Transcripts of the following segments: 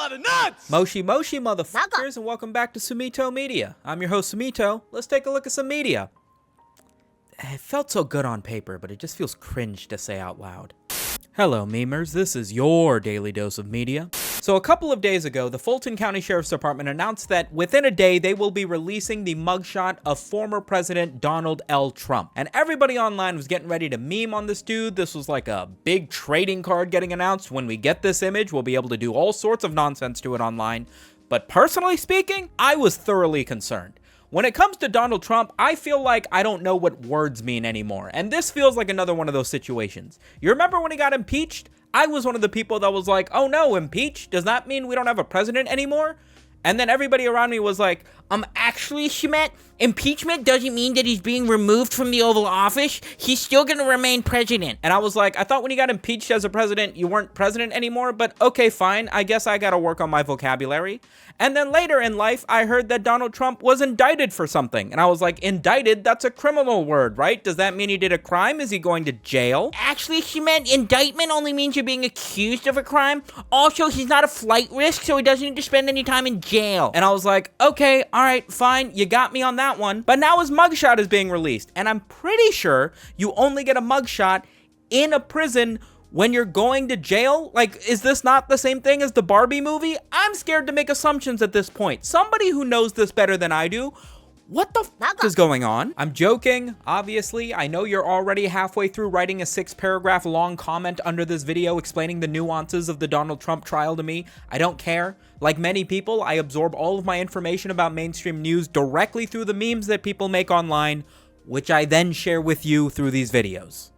lot of nuts! Moshi motherfuckers, and welcome back to SumitoMedia. I'm your host Sumito. Let's take a look at some media. It felt so good on paper, but it just feels cringe to say out loud. Hello memers, this is your daily dose of media. So a couple of days ago, the Fulton County Sheriff's Department announced that within a day, they will be releasing the mugshot of former President Donald L. Trump. And everybody online was getting ready to meme on this dude. This was like a big trading card getting announced. When we get this image, we'll be able to do all sorts of nonsense to it online. But personally speaking, I was thoroughly concerned. When it comes to Donald Trump, I feel like I don't know what words mean anymore. And this feels like another one of those situations. You remember when he got impeached? I was one of the people that was like, oh no, impeached? Does that mean we don't have a president anymore? And then everybody around me was like, actually, Schmidt, impeachment doesn't mean that he's being removed from the Oval Office. He's still gonna remain president. And I was like, I thought when you got impeached as a president, you weren't president anymore, but okay, fine. I guess I gotta work on my vocabulary. And then later in life, I heard that Donald Trump was indicted for something. And I was like, indicted? That's a criminal word, right? Does that mean he did a crime? Is he going to jail? Actually, Schmidt, indictment only means you're being accused of a crime. Also, he's not a flight risk, so he doesn't need to spend any time in jail. And I was like, okay, all right, fine, you got me on that one. But now his mugshot is being released, and I'm pretty sure you only get a mugshot in a prison when you're going to jail. Like, is this not the same thing as the Barbie movie? I'm scared to make assumptions at this point. Somebody who knows this better than I do, what the f is going on? I'm joking, obviously. I know you're already halfway through writing a 6-paragraph long comment under this video explaining the nuances of the Donald Trump trial to me. I don't care. Like many people, I absorb all of my information about mainstream news directly through the memes that people make online, which I then share with you through these videos.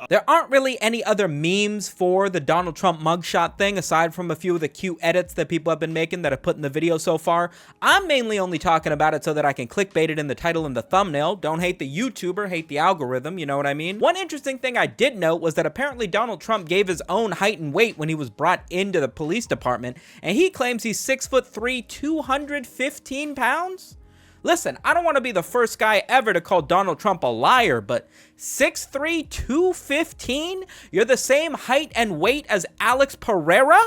There aren't really any other memes for the Donald Trump mugshot thing aside from a few of the cute edits that people have been making that I've put in the video so far. I'm mainly only talking about it so that I can clickbait it in the title and the thumbnail. Don't hate the YouTuber, hate the algorithm, you know what I mean? One interesting thing I did note was that apparently Donald Trump gave his own height and weight when he was brought into the police department, and he claims he's 6'3", 215 pounds? Listen, I don't want to be the first guy ever to call Donald Trump a liar, but 6'3", 215? You're the same height and weight as Alex Pereira?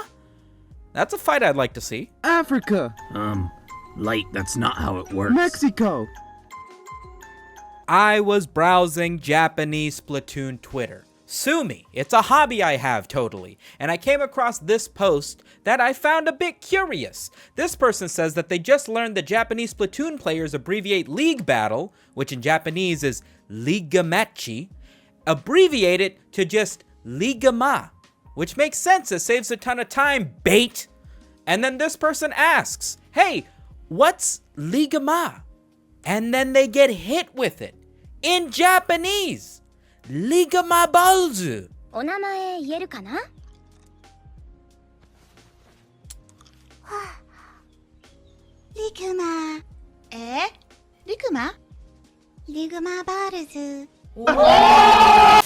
That's a fight I'd like to see. Africa. Light, that's not how it works. Mexico. I was browsing Japanese Splatoon Twitter. Sue me, it's a hobby I have totally, and I came across this post that I found a bit curious. This person says that they just learned that Japanese Splatoon players abbreviate League Battle, which in Japanese is Ligamachi, abbreviate it to just Ligama, which makes sense, it saves a ton of time, bait. And then this person asks, hey, what's Ligama? And then they get hit with it in Japanese. Ligama balls. お名前言えるかな? Ligma. Ligma? Ligma balls.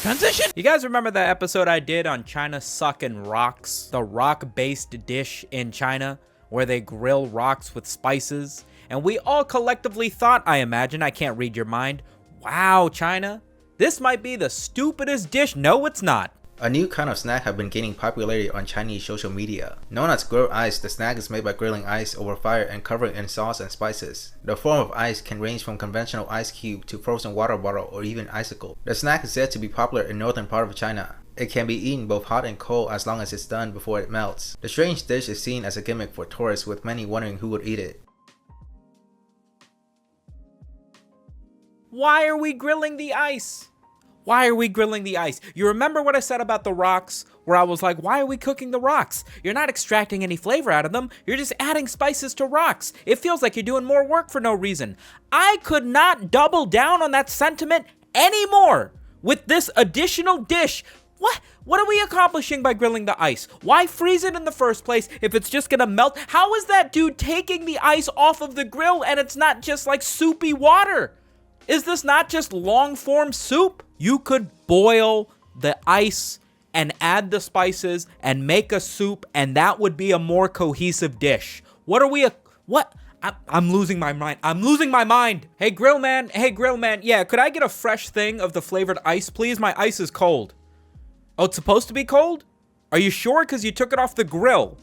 Transition! You guys remember that episode I did on China sucking rocks? The rock-based dish in China where they grill rocks with spices? And we all collectively thought, I imagine, I can't read your mind, wow, China, this might be the stupidest dish. No, it's not. A new kind of snack have been gaining popularity on Chinese social media. Known as grilled ice, the snack is made by grilling ice over fire and covered in sauce and spices. The form of ice can range from conventional ice cube to frozen water bottle or even icicle. The snack is said to be popular in northern part of China. It can be eaten both hot and cold as long as it's done before it melts. The strange dish is seen as a gimmick for tourists, with many wondering who would eat it. Why are we grilling the ice? Why are we grilling the ice? You remember what I said about the rocks? Where I was like, why are we cooking the rocks? You're not extracting any flavor out of them. You're just adding spices to rocks. It feels like you're doing more work for no reason. I could not double down on that sentiment anymore with this additional dish. What are we accomplishing by grilling the ice? Why freeze it in the first place if it's just gonna melt? How is that dude taking the ice off of the grill and it's not just like soupy water? Is this not just long form soup? You could boil the ice and add the spices and make a soup, and that would be a more cohesive dish. What? I'm losing my mind. I'm losing my mind. Hey, grill man. Hey, grill man. Yeah, could I get a fresh thing of the flavored ice, please? My ice is cold. Oh, it's supposed to be cold? Are you sure? Because you took it off the grill.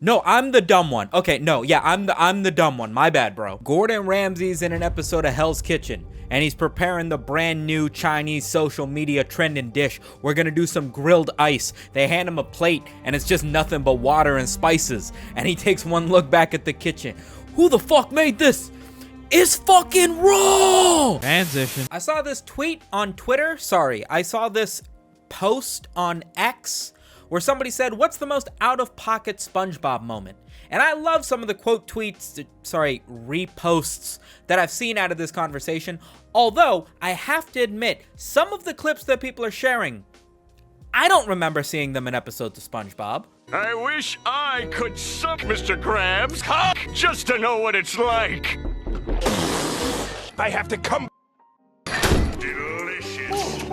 No, I'm the dumb one. Okay, no, yeah, I'm the dumb one. My bad, bro. Gordon Ramsay's in an episode of Hell's Kitchen, and he's preparing the brand new Chinese social media trending dish. We're gonna do some grilled ice. They hand him a plate, and it's just nothing but water and spices. And he takes one look back at the kitchen. Who the fuck made this? It's fucking raw! Transition. I saw this tweet on Twitter. Sorry, I saw this post on X where somebody said, what's the most out-of-pocket SpongeBob moment? And I love some of the quote tweets, reposts that I've seen out of this conversation. Although, I have to admit, some of the clips that people are sharing, I don't remember seeing them in episodes of SpongeBob. I wish I could suck Mr. Krabs' cock just to know what it's like. I have to come. Delicious.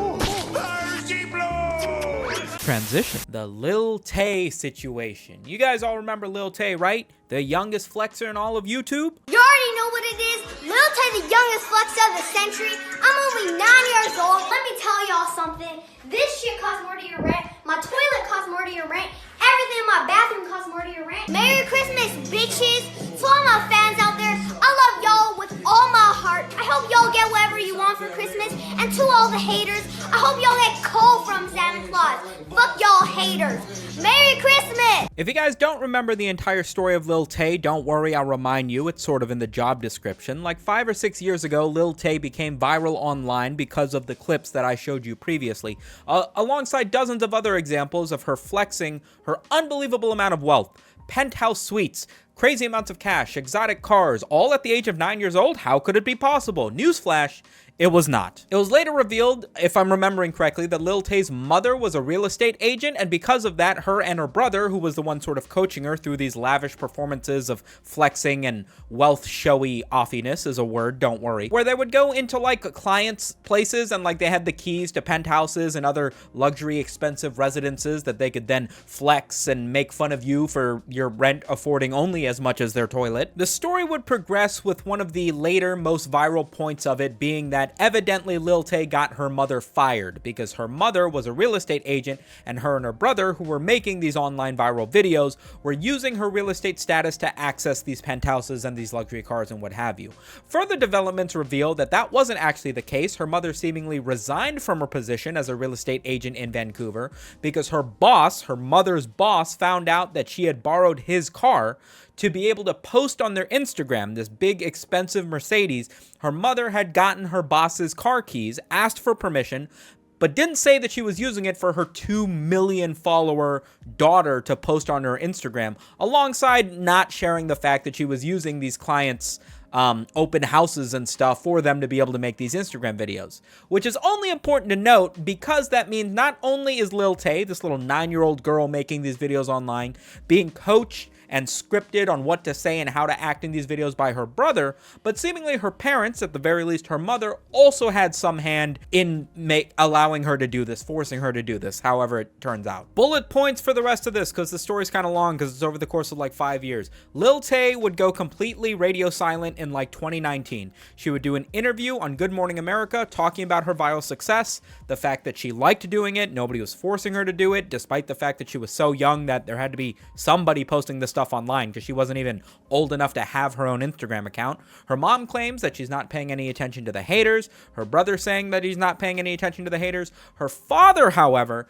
Thirsty blood. Transition. The Lil Tay situation. You guys all remember Lil Tay, right? The youngest flexer in all of YouTube? You already know what it is. Lil Tay, the youngest flexer of the century. I'm only 9 years old. Let me tell y'all something. This shit costs more to your rent. My toilet costs more to your rent. Everything in my bathroom costs more to your rent. Merry Christmas, bitches. To all my fans out there, I love y'all with all my heart. I hope y'all get whatever you want for Christmas. And to all the haters, I hope y'all get coal from Santa Claus. Fuck y'all haters. Merry Christmas! If you guys don't remember the entire story of Lil Tay, don't worry, I'll remind you, it's sort of in the job description. Like 5 or 6 years ago, Lil Tay became viral online because of the clips that I showed you previously, alongside dozens of other examples of her flexing her unbelievable amount of wealth. Penthouse suites, crazy amounts of cash, exotic cars, all at the age of 9 years old? How could it be possible? Newsflash, it was not. It was later revealed, if I'm remembering correctly, that Lil Tay's mother was a real estate agent, and because of that, her and her brother, who was the one sort of coaching her through these lavish performances of flexing and wealth showy offiness is a word, don't worry, where they would go into like clients' places and like they had the keys to penthouses and other luxury expensive residences that they could then flex and make fun of you for your rent affording only as much as their toilet. The story would progress with one of the later most viral points of it being that evidently Lil Tay got her mother fired because her mother was a real estate agent and her brother, who were making these online viral videos, were using her real estate status to access these penthouses and these luxury cars and what have you. Further developments reveal that that wasn't actually the case. Her mother seemingly resigned from her position as a real estate agent in Vancouver because her boss, her mother's boss, found out that she had borrowed his car to be able to post on their Instagram, this big expensive Mercedes. Her mother had gotten her boss's car keys, asked for permission, but didn't say that she was using it for her 2 million follower daughter to post on her Instagram, alongside not sharing the fact that she was using these clients' open houses and stuff for them to be able to make these Instagram videos, which is only important to note because that means not only is Lil Tay, this little 9-year-old girl making these videos online, being coached and scripted on what to say and how to act in these videos by her brother, but seemingly her parents, at the very least her mother, also had some hand in allowing her to do this, forcing her to do this, however it turns out. Bullet points for the rest of this, because the story's kind of long because it's over the course of like 5 years. Lil Tay would go completely radio silent in like 2019. She would do an interview on Good Morning America talking about her viral success, the fact that she liked doing it, nobody was forcing her to do it, despite the fact that she was so young that there had to be somebody posting this stuff online because she wasn't even old enough to have her own Instagram account. Her mom claims that she's not paying any attention to the haters. Her brother saying that he's not paying any attention to the haters. Her father, however,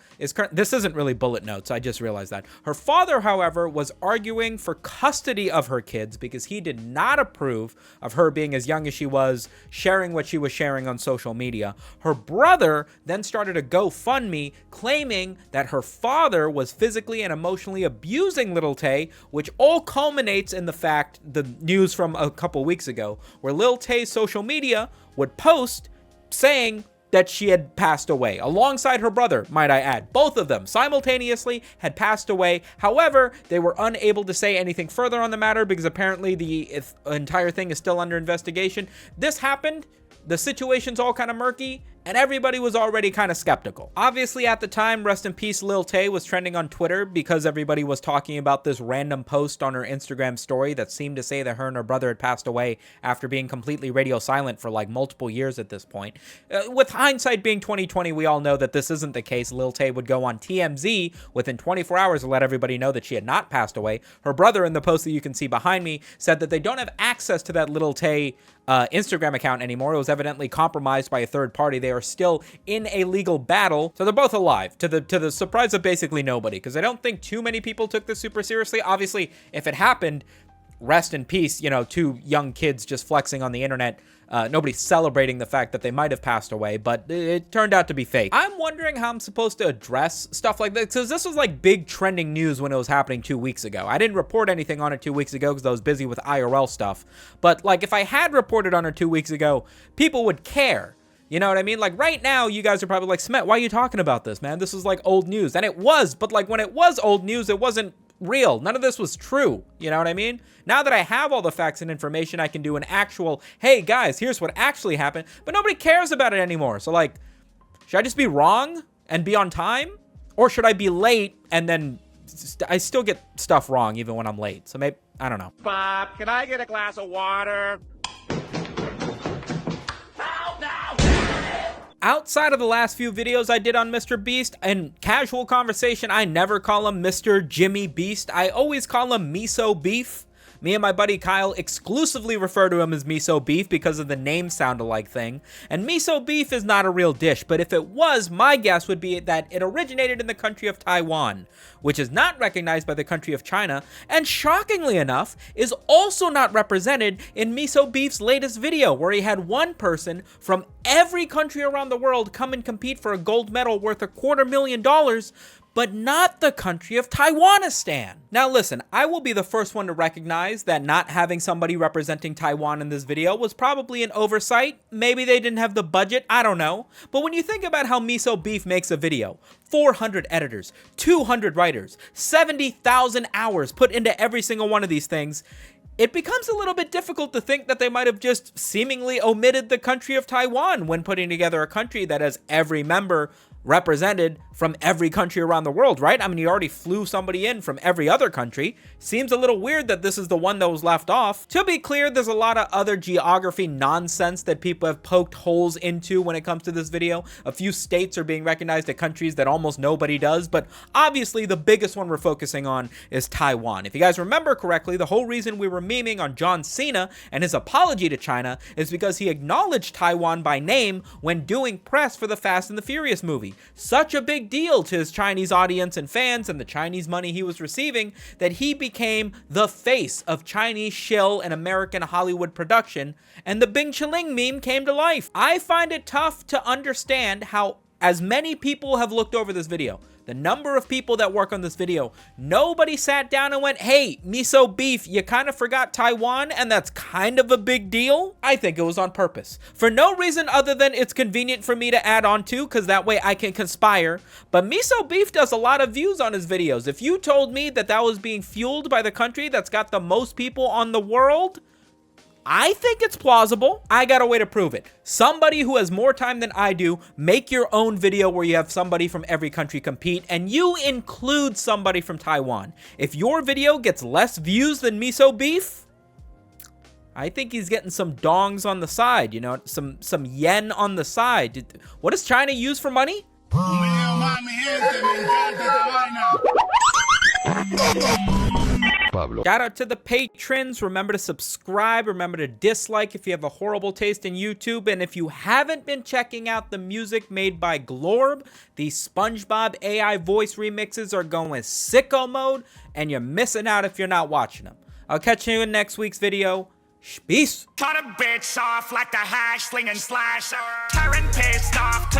this isn't really bullet notes, I just realized that. Her father, however, was arguing for custody of her kids because he did not approve of her being as young as she was, sharing what she was sharing on social media. Her brother then started a GoFundMe claiming that her father was physically and emotionally abusing Lil Tay, which all culminates in the fact, the news from a couple weeks ago, where Lil Tay's social media would post saying that she had passed away, alongside her brother, might I add. Both of them simultaneously had passed away. However, they were unable to say anything further on the matter because apparently the entire thing is still under investigation. This happened. The situation's all kind of murky, and everybody was already kind of skeptical. Obviously, at the time, rest in peace, Lil Tay was trending on Twitter because everybody was talking about this random post on her Instagram story that seemed to say that her and her brother had passed away after being completely radio silent for like multiple years at this point. With hindsight being 2020, we all know that this isn't the case. Lil Tay would go on TMZ within 24 hours to let everybody know that she had not passed away. Her brother, in the post that you can see behind me, said that they don't have access to that Lil Tay Instagram account anymore. It was evidently compromised by a third party. They are still in a legal battle, so they're both alive, to the surprise of basically nobody, because I don't think too many people took this super seriously. Obviously, if it happened, rest in peace, you know, two young kids just flexing on the internet. Nobody's celebrating the fact that they might have passed away, but it turned out to be fake. I'm wondering how I'm supposed to address stuff like this, because this was like big trending news when it was happening 2 weeks ago. I didn't report anything on it 2 weeks ago because I was busy with IRL stuff, but like if I had reported on it 2 weeks ago, people would care. You know what I mean? Like right now, you guys are probably like, Smet, why are you talking about this, man? This is like old news. And it was, but like when it was old news, it wasn't real. None of this was true. You know what I mean? Now that I have all the facts and information, I can do an actual, hey guys, here's what actually happened, but nobody cares about it anymore. So like, should I just be wrong and be on time? Or should I be late and then I still get stuff wrong even when I'm late? So maybe, I don't know. Bob, can I get a glass of water? Outside of the last few videos I did on MrBeast, in casual conversation, I never call him Mr. Jimmy Beast. I always call him Miso Beef. Me and my buddy Kyle exclusively refer to him as Miso Beef because of the name sound-alike thing. And Miso Beef is not a real dish, but if it was, my guess would be that it originated in the country of Taiwan, which is not recognized by the country of China, and shockingly enough, is also not represented in Miso Beef's latest video, where he had one person from every country around the world come and compete for a gold medal worth $250,000, but not the country of Taiwanistan. Now listen, I will be the first one to recognize that not having somebody representing Taiwan in this video was probably an oversight. Maybe they didn't have the budget, I don't know. But when you think about how Miso Beef makes a video, 400 editors, 200 writers, 70,000 hours put into every single one of these things, it becomes a little bit difficult to think that they might have just seemingly omitted the country of Taiwan when putting together a country that has every member represented from every country around the world, right? I mean, you already flew somebody in from every other country. Seems a little weird that this is the one that was left off. To be clear, there's a lot of other geography nonsense that people have poked holes into when it comes to this video. A few states are being recognized at countries that almost nobody does, but obviously the biggest one we're focusing on is Taiwan. If you guys remember correctly, the whole reason we were memeing on John Cena and his apology to China is because he acknowledged Taiwan by name when doing press for the Fast and the Furious movie. Such a big deal to his Chinese audience and fans and the Chinese money he was receiving that he became the face of Chinese shill and American Hollywood production, and the Bing Chiling meme came to life. I find it tough to understand how as many people have looked over this video, the number of people that work on this video, nobody sat down and went, hey, Miso Beef, you kind of forgot Taiwan, and that's kind of a big deal? I think it was on purpose. For no reason other than it's convenient for me to add on to, because that way I can conspire. But Miso Beef does a lot of views on his videos. If you told me that that was being fueled by the country that's got the most people on the world, I think it's plausible. I got a way to prove it. Somebody who has more time than I do, make your own video where you have somebody from every country compete and you include somebody from Taiwan. If your video gets less views than Miso Beef, I think he's getting some dongs on the side, you know, some yen on the side. What does China use for money? Pablo. Shout out to the patrons. Remember to subscribe. Remember to dislike if you have a horrible taste in YouTube. And if you haven't been checking out the music made by Glorb, these SpongeBob AI voice remixes are going sicko mode, and you're missing out if you're not watching them. I'll catch you in next week's video. Peace. Cut a bitch off like the hash slinging slasher. Tearing pissed off to